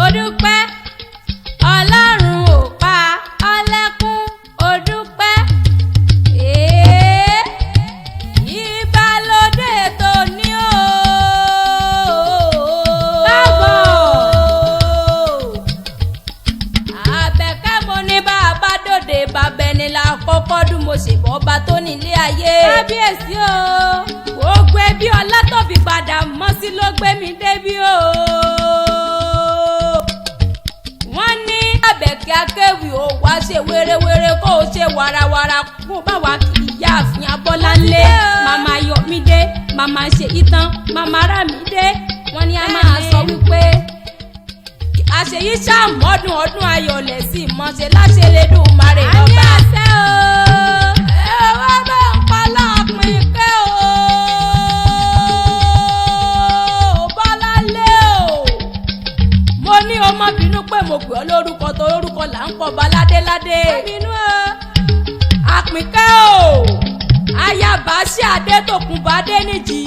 ó dúpẹ́ ọlọ́run ò pa ọlẹ́kún ó dúpẹ́ ìbálòdé tó ní o. káàbọ̀ àbẹ̀kẹ́ mo ní bàbá dòde bàbẹ̀ni la kọ́kọ́ dún mo ṣèbọ̀ ọba tó nílé ayé. kábíyèsí o gbogbo ẹbí ọlá tó fi padà mọ́ sí ló gbé mi débi o. wọ́n ní Àbẹ̀kẹ́ akéwì ó wá ṣe wérewére kó o ṣe warawara kó bá wa kì í yá àfin Abọ́láńlé màmá Yọ̀mídé màmá Ṣèyítán màmá Rámídé. wọ́n ní a máa sọ wípé àṣeyí ṣàmọ́dún ọdún ayọ̀ lẹ̀ sí ìmọ̀ṣẹ́ láṣẹ Elédùmarè lọ́ba. àmì àṣẹ o. ẹ wá bá ń pa láàpin kẹ́ o. Bọ́láńlé o. mo ní o má bínú pé mo pè ọ́ lórúkọ tó lórúkọ là ń pọ̀ bá ládéládé. má bínú o. Àpínkẹ́ o. ayaba ṣé Adétòkunbọ̀ Adéníjì.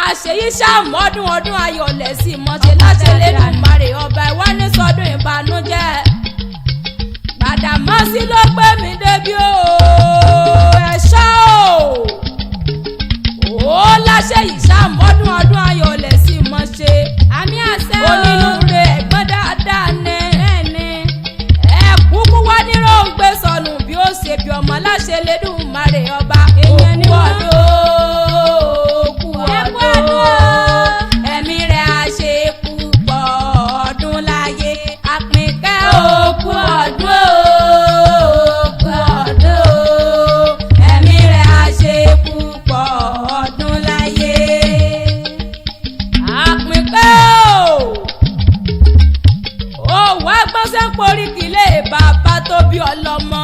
àṣeyí ṣàmọ́dún ọdún ayọ̀ lẹ̀ sí ìmọ̀ṣẹ́ láṣẹ Elédùmarè ọba ìwá ní sọdún ìbànújẹ́. Gbàdàmọ́sí ló gbé mi débi o. ẹ̀ṣọ́ o. ó láṣẹ yìí ṣàmọ́dún ọdún ayọ̀ lẹ̀ sí ìmọ̀ṣẹ́. àmì àṣẹ o. onínúure ẹ̀gbọ́n dáadáa ní. ẹ̀ẹ́ni ẹ̀kúkú wá nírò ń gbé sọnù bí ó ṣe bí ọmọ láṣẹ Elédùmarè ọba. èèyàn ni wọ́n lò ó. ẹ̀mí rẹ̀ á ṣe púpọ̀ ọdún láyé. Àpínkẹ́ òkú ọdún òkú ọdún ẹ̀mí rẹ̀ á ṣe púpọ̀ ọdún láyé. Àpínkẹ́ ò wá gbọ́nsẹ̀ poríkìlẹ̀ bàbá tó bí ọlọ́mọ.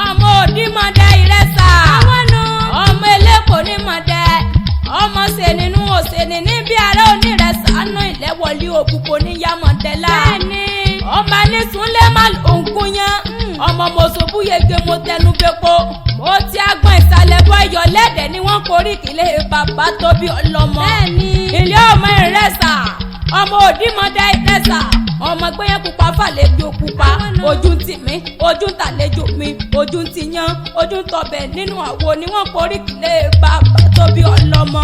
ọmọ òdìmọ̀dé ìrẹsà. àwọn nù. ọmọ eléko nímọ̀dé. ọmọ sẹ̀nínú òsèní níbi ààrẹ onírẹsà nù ìlẹ́wọ̀lì òkùnkò ní yamọ̀dẹ́lá. bẹ́ẹ̀ni. ọmọ nísúnlé má òǹkùn yẹn. ọmọ mọ̀sọ̀bù yege mo tẹnu bẹ́pọ̀. mo ti agbọ̀n ìsàlẹ̀ bọ́ iyọ̀ lẹ́dẹ̀ ni wọ́n korí ìkìlẹ̀ bàbá tó bí ọlọ́mọ. bẹ́ẹ̀ni. ilé ọmọ ìrẹsà ọmọ òdìmọ̀dé ìrẹsà ọmọ gbẹ́yẹn pupa fàlejò pupa. ojú ń tì mí ojú ń tàlejò mi ojú ń ti yan ojú ń tọbẹ̀ nínú àwo ni wọ́n korí ìkìlẹ̀ bàbá tó bí ọlọ́mọ.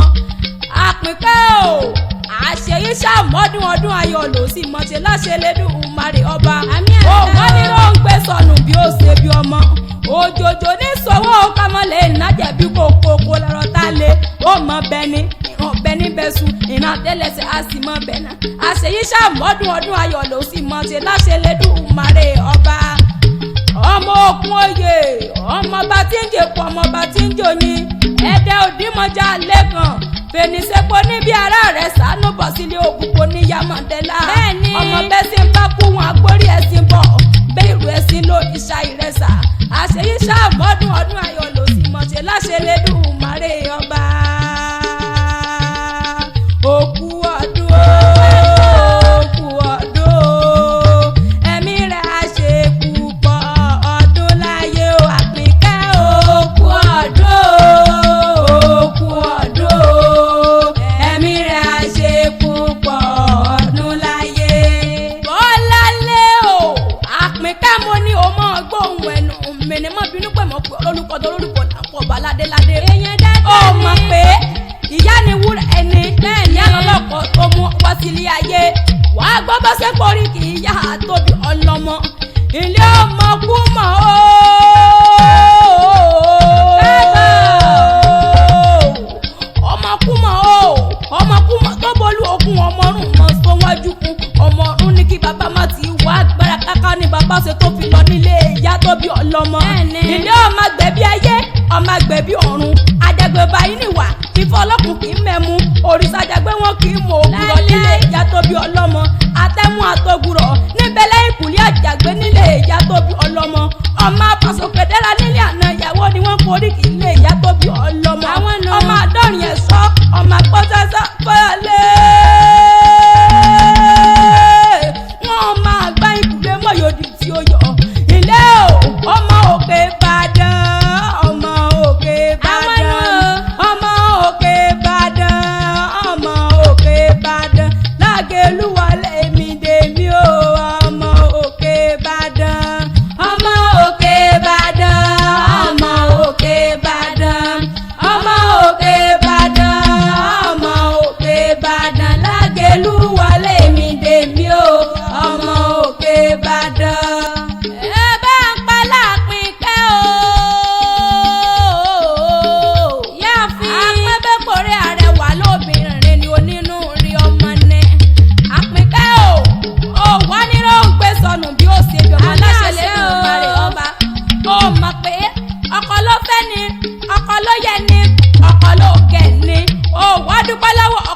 Àpínkẹ́ o. àṣeyí ṣàmọ́dún ọdún ayọ̀ ló sì mọ̀ṣẹ́ láṣẹ Elédùmarè ọba. àmì àṣẹ o. wọ́n ní ló ń gbé sọnù bí ó ṣe bí ọmọ. òjòjò ní sọ́wọ́ kámọ́lẹ̀ ìnájẹ̀bí kòkòkò lọ́rọ̀ tá a lé ó mọ bẹni bẹni bẹ̀sùn ìrìn àtẹ́lẹsẹ̀ á sì mọ bẹ̀nà. àṣeyí ṣàmọ́dún ọdún ayọ̀ ló sì mọ̀ṣẹ́ láṣẹ Elédùmarè ọba. ọmọ òkun oyè ọmọọba tí ń jèpọ̀ ọmọọba tí ń jòyìn ẹ̀dẹ́ òdìmọ̀já lẹ́kàn fèníṣẹ́pọ̀ níbi ara rẹ̀ sànú bọ̀ sílé òkùnkùn ní yamọ̀dẹ́lá. bẹ́ẹ̀ni. ọmọ bẹ́ẹ̀ sì ń bá kú wọn agbórí ẹ̀sìn bọ̀ bẹ́ẹ̀ ìrù ẹ̀sìn ló ìṣà ìrẹsà. àṣeyí ṣàmọ́dún ọdún ayọ̀ ló sì mọ̀ṣẹ́ láṣẹ Elédùmarè ọba. òkú ọdún òkú ọdún ẹ̀mí rẹ̀ á ṣe púpọ̀ ọdún láyé o. Àpínkẹ́ òkú ọdún òkú ọdún ẹ̀mí rẹ̀ á ṣe púpọ̀ ọdún láyé. Bọ́láńlé o. Àpínkẹ́ mo ní o mọ̀ gbóhùn ẹnu mi ni mo bínú pé mo pè olùkọ́ tó lórúkọ náà pọ̀ bá ládéládé. èèyàn dáadáa ni. ó mọ̀ pé ìyá ni wúrà ẹni. bẹ́ẹ̀ ni alọ́lọ́kọ̀ tó mú wá sílé ayé. wàá gbọ́ bá ṣe porí kì í yá tóbi ọlọ́mọ. ilé ọmọ kú mọ́ o. ọmọ kú mọ́ o. ọmọ kú mọ́ tó bolú okun ọmọ ọ̀run mọ́ sọ́wájú kún. ọmọ ọ̀run ní kí bàbá má ti wá agbára káká ní bàbá ṣe tó fi lọ nílé ìyá tó bí ọlọ́mọ. ilé ọmọ gbẹ̀bí ayé ọmọ gbẹ̀bí ọ̀run. àjàgbé báyìí nìwà ìfọ̀ ọlọ́kùn kì í mẹ́mu. òrìṣà àjàgbé wọn kì í mọ ògùrọ̀ nílé ìyá tó bí ọlọ́mọ. àtẹ̀mú àtògùrọ̀ níbẹ̀ lẹ́yìn kùlé àjàgbé nílé ìyá tó bí ọlọ́mọ. ọmọ apàṣọkè dẹ́ra nílé àná ìyàwó ni wọ́n forí kì í lé ìyá tó bí ọlọ́mọ. ọmọ àdọ́rin ẹ̀ṣọ́ ọmọ àpọ́sẹ́sẹ́ fọ́lẹ́. wọ́n máa gbá ìkùlé mọ́yòdì tí ó yọ. ilé o ọmọ òkè Ìbàdàn ọmọ òkè Ìbàdàn ọmọ òkè Ìbàdàn ọmọ òkè Ìbàdàn.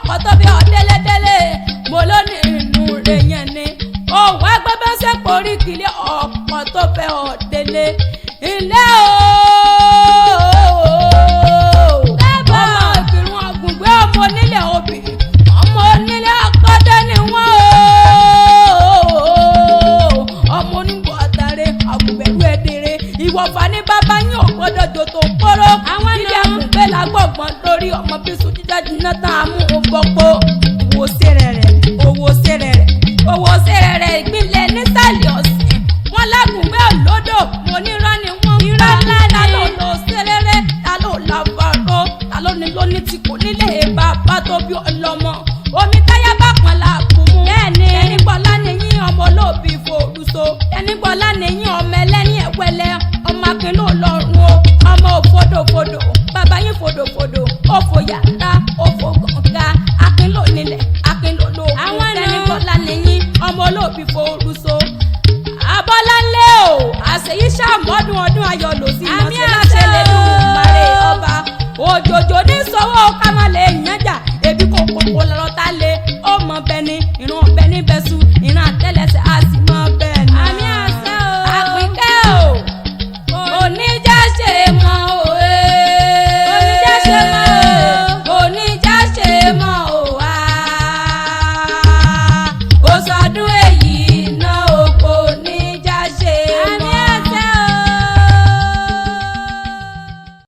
ọkọ tó bí ọ délédélé mo ló ní inú rẹ̀ yẹn ni òwò agbẹ́bẹ́ ṣe porí kìlẹ̀ ọkọ tó fẹ́ ọ délé ilé ọmọ ìkírun àgùngbé ọmọ onílé obì ọmọ onílé akọ́dé ni wọ́n ọmọ onígbò àtàrẹ àgùnbẹ̀rù ẹ̀dẹ̀rẹ̀ ìwọ̀fà ní bàbá yín ò gbọ́dọ̀ jò tó kóró àwọn ilé àgùnbẹ̀ lágbọ̀gbọ̀n lórí ọmọ bísú jíjá jiná tán àmú ògbọ́pọ̀ owó sẹ́rẹ̀ rẹ̀ ìpínlẹ̀ nísàlẹ̀ ọ̀sìn wọn lágùnbẹ̀ olódò mo ní rán ni wọ́n ń bá ta ló lọ sẹ́rẹ̀rẹ̀ ta ló làbàrọ̀ ta ló ní lóní tí kò nílé bàbá tó bí ọlọ́mọ omi táyà bá pọn làkú mú bẹ́ẹ̀ni ẹni bọ́lá nìyí ọmọ olóòbí forúso ẹni bọ́lá nìyí ọmọ ẹlẹ́ni ẹ̀wẹ́lẹ́ ọmọ akínú ọlọ́run o ọmọ òfodòfodò bàbá yín fodòfodò ó fòyà